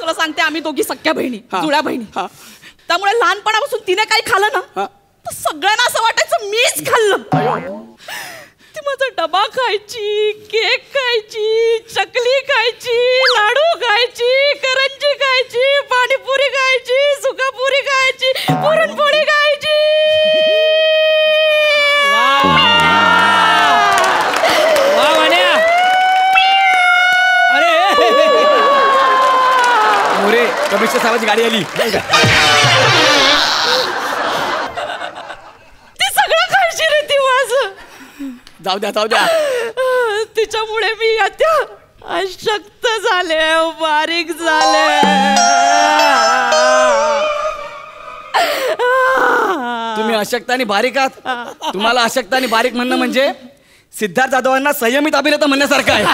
तुला सांगते आम्ही दोघी सख्या बहिणी, जुळ्या बहिणी. त्यामुळे लहानपणापासून तिने काही खाल्लं ना तर सगळ्यांना असं वाटायचं मीच खाल्लं. ती माझा डबा खायची, केक खायची, चकली खायची, लाडू खायची, करंजी खायची, पाणीपुरी खायची, सुकापुरी खायची, पुरणपोळी खायची. कमिशनर साहेबांची गाडी आली. ती सगळं खायची रे ती माझं. जाऊ द्या जाऊ द्या. तिच्यामुळे मी आता अशक्त झाले, बारीक झाले. तुम्ही अशक्त आणि बारीक आहात. तुम्हाला अशक्त आणि बारीक म्हणणं म्हणजे सिद्धार्थ जाधवांना संयमित अभिनेता म्हणण्यासारखं आहे.